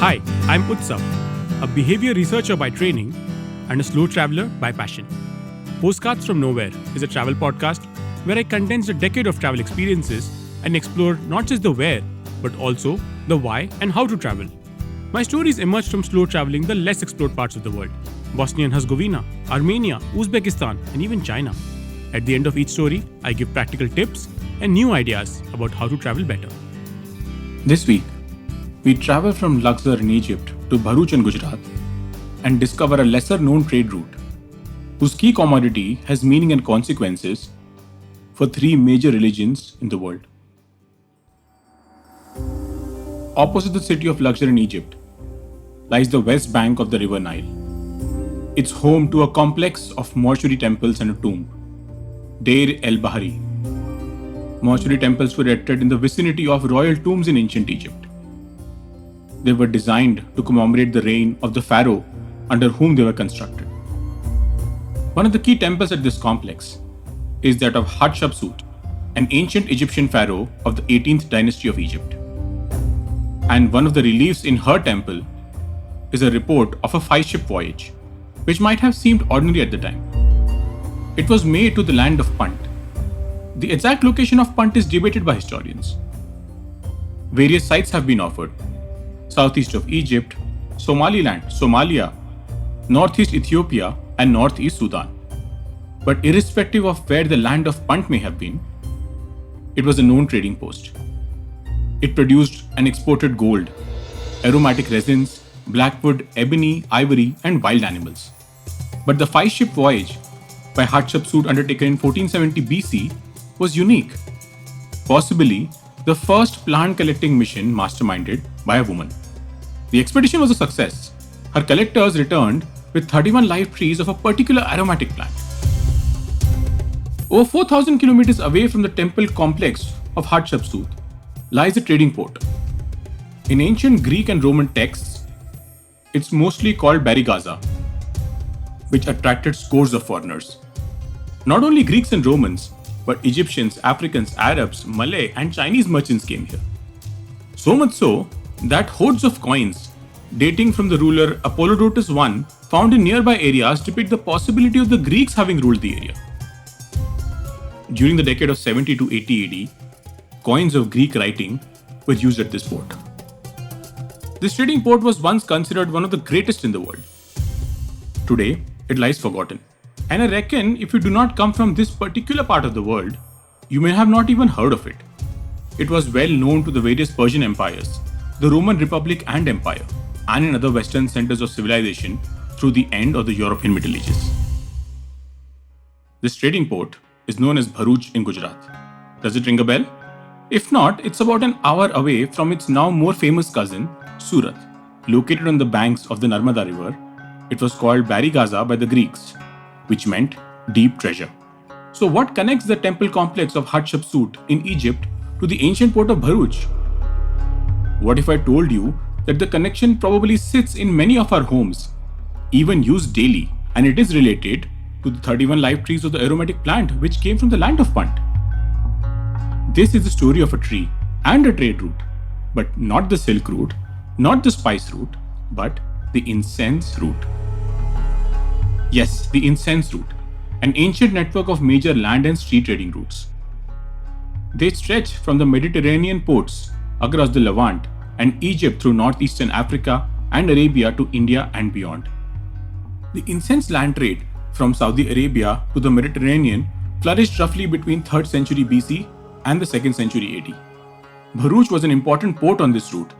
Hi, I'm Utsav, a behavior researcher by training and a slow traveler by passion. Postcards from Nowhere is a travel podcast where I condense a decade of travel experiences and explore not just the where, but also the why and how to travel. My stories emerge from slow traveling the less explored parts of the world: Bosnia and Herzegovina, Armenia, Uzbekistan, and even China. At the end of each story, I give practical tips and new ideas about how to travel better. This week, we travel from Luxor in Egypt to Bharuch in Gujarat and discover a lesser known trade route whose key commodity has meaning and consequences for three major religions in the world. Opposite the city of Luxor in Egypt lies the west bank of the river Nile. It's home to a complex of mortuary temples and a tomb, Deir el-Bahari. Mortuary temples were erected in the vicinity of royal tombs in ancient Egypt. They were designed to commemorate the reign of the pharaoh under whom they were constructed. One of the key temples at this complex is that of Hatshepsut, an ancient Egyptian pharaoh of the 18th dynasty of Egypt. And one of the reliefs in her temple is a report of a 5-ship voyage, which might have seemed ordinary at the time. It was made to the land of Punt. The exact location of Punt is debated by historians. Various sites have been offered: southeast of Egypt, Somaliland, Somalia, northeast Ethiopia, and northeast Sudan. But irrespective of where the land of Punt may have been, it was a known trading post. It produced and exported gold, aromatic resins, blackwood, ebony, ivory, and wild animals. But the 5-ship voyage by Hatshepsut undertaken in 1470 BC was unique, possibly the first plant collecting mission masterminded by a woman. The expedition was a success. Her collectors returned with 31 live trees of a particular aromatic plant. Over 4,000 kilometers away from the temple complex of Hatshepsut lies a trading port. In ancient Greek and Roman texts, it's mostly called Barigaza, which attracted scores of foreigners. Not only Greeks and Romans, but Egyptians, Africans, Arabs, Malay, and Chinese merchants came here. So much so that hordes of coins dating from the ruler Apollodotus I found in nearby areas depict the possibility of the Greeks having ruled the area. During the decade of 70 to 80 AD, coins of Greek writing were used at this port. This trading port was once considered one of the greatest in the world. Today, it lies forgotten. And I reckon if you do not come from this particular part of the world, you may have not even heard of it. It was well known to the various Persian empires, the Roman Republic and Empire, and in other Western centers of civilization through the end of the European Middle Ages. This trading port is known as Bharuch in Gujarat. Does it ring a bell? If not, it's about an hour away from its now more famous cousin, Surat. Located on the banks of the Narmada River, it was called Barigaza by the Greeks, which meant deep treasure. So what connects the temple complex of Hatshepsut in Egypt to the ancient port of Bharuch? What if I told you that the connection probably sits in many of our homes, even used daily, and it is related to the 31 live trees of the aromatic plant which came from the land of Punt? This is the story of a tree and a trade route, but not the silk route, not the spice route, but the incense route. Yes, the incense route, an ancient network of major land and sea trading routes. They stretch from the Mediterranean ports across the Levant and Egypt through northeastern Africa and Arabia to India and beyond. The incense land trade from Saudi Arabia to the Mediterranean flourished roughly between 3rd century BC and the 2nd century AD. Bharuch was an important port on this route,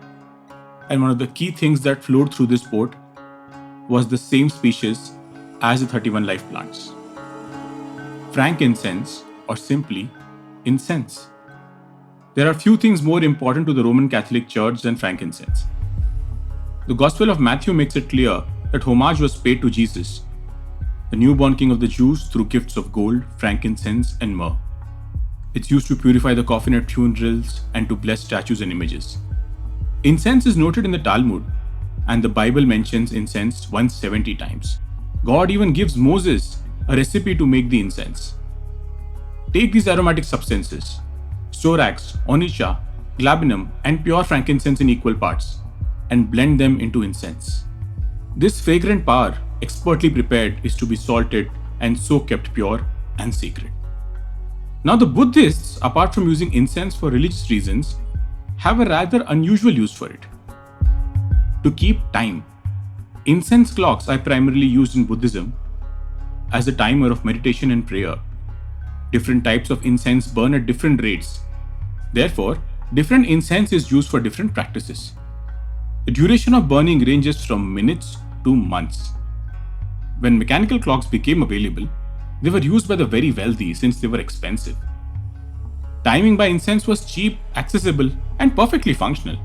and one of the key things that flowed through this port was the same species as the 31 live plants: frankincense, or simply incense. There are few things more important to the Roman Catholic Church than frankincense. The Gospel of Matthew makes it clear that homage was paid to Jesus, the newborn King of the Jews, through gifts of gold, frankincense, and myrrh. It's used to purify the coffin at funerals and to bless statues and images. Incense is noted in the Talmud, and the Bible mentions incense 170 times. God even gives Moses a recipe to make the incense. Take these aromatic substances: storax, onycha, galbanum, and pure frankincense in equal parts. and blend them into incense. This fragrant power, expertly prepared, is to be salted and so kept pure and sacred. Now, the Buddhists, apart from using incense for religious reasons, have a rather unusual use for it. To keep time. Incense clocks are primarily used in Buddhism as a timer of meditation and prayer. Different types of incense burn at different rates. Therefore, different incense is used for different practices. The duration of burning ranges from minutes to months. When mechanical clocks became available, they were used by the very wealthy since they were expensive. Timing by incense was cheap, accessible, and perfectly functional.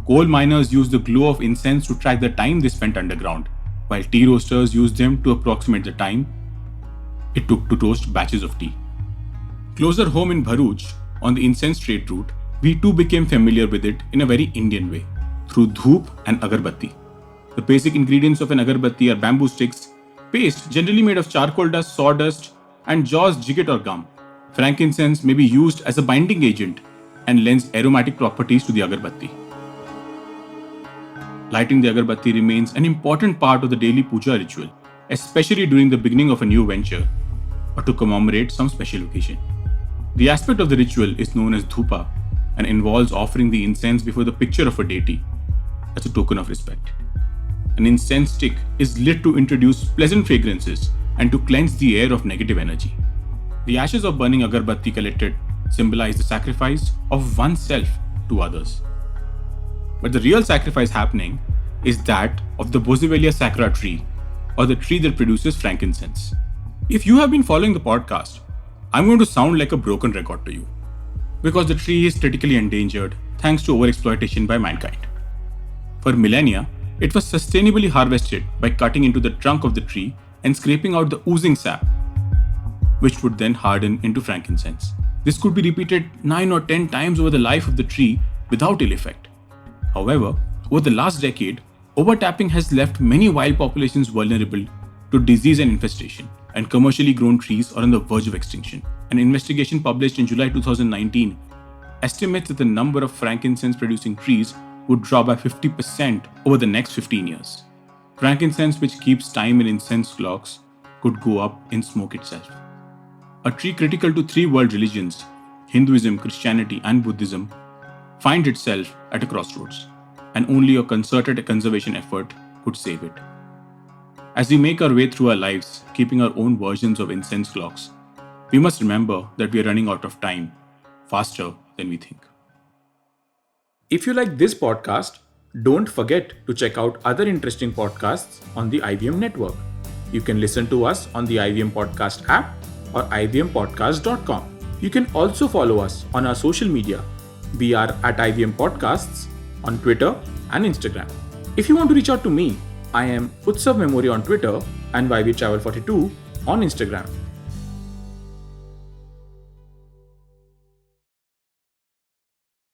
Coal miners used the glow of incense to track the time they spent underground, while tea roasters used them to approximate the time it took to toast batches of tea. Closer home in Bharuch, on the incense trade route, we too became familiar with it in a very Indian way, through dhoop and agarbatti. The basic ingredients of an agarbatti are bamboo sticks, paste generally made of charcoal dust, sawdust, and jaws, jigget or gum. Frankincense may be used as a binding agent and lends aromatic properties to the agarbatti. Lighting the agarbatti remains an important part of the daily puja ritual, especially during the beginning of a new venture or to commemorate some special occasion. The aspect of the ritual is known as dhupa and involves offering the incense before the picture of a deity as a token of respect. An incense stick is lit to introduce pleasant fragrances and to cleanse the air of negative energy. The ashes of burning agarbatti collected symbolize the sacrifice of oneself to others. But the real sacrifice happening is that of the Boswellia sacra tree, or the tree that produces frankincense. If you have been following the podcast, I'm going to sound like a broken record to you, because the tree is critically endangered thanks to overexploitation by mankind. For millennia, it was sustainably harvested by cutting into the trunk of the tree and scraping out the oozing sap, which would then harden into frankincense. This could be repeated 9 or 10 times over the life of the tree without ill effect. However, over the last decade, overtapping has left many wild populations vulnerable to disease and infestation, and commercially grown trees are on the verge of extinction. An investigation published in July 2019 estimates that the number of frankincense-producing trees would drop by 50% over the next 15 years. Frankincense, which keeps time in incense clocks, could go up in smoke itself. A tree critical to 3 world religions, Hinduism, Christianity, and Buddhism, finds itself at a crossroads, and only a concerted conservation effort could save it. As we make our way through our lives, keeping our own versions of incense clocks, we must remember that we are running out of time faster than we think. If you like this podcast, don't forget to check out other interesting podcasts on the IVM network. You can listen to us on the IVM Podcast app or ivmpodcast.com. You can also follow us on our social media. We are at IVM Podcasts on Twitter and Instagram. If you want to reach out to me, I am Utsav Memory on Twitter and YVTravel42 on Instagram.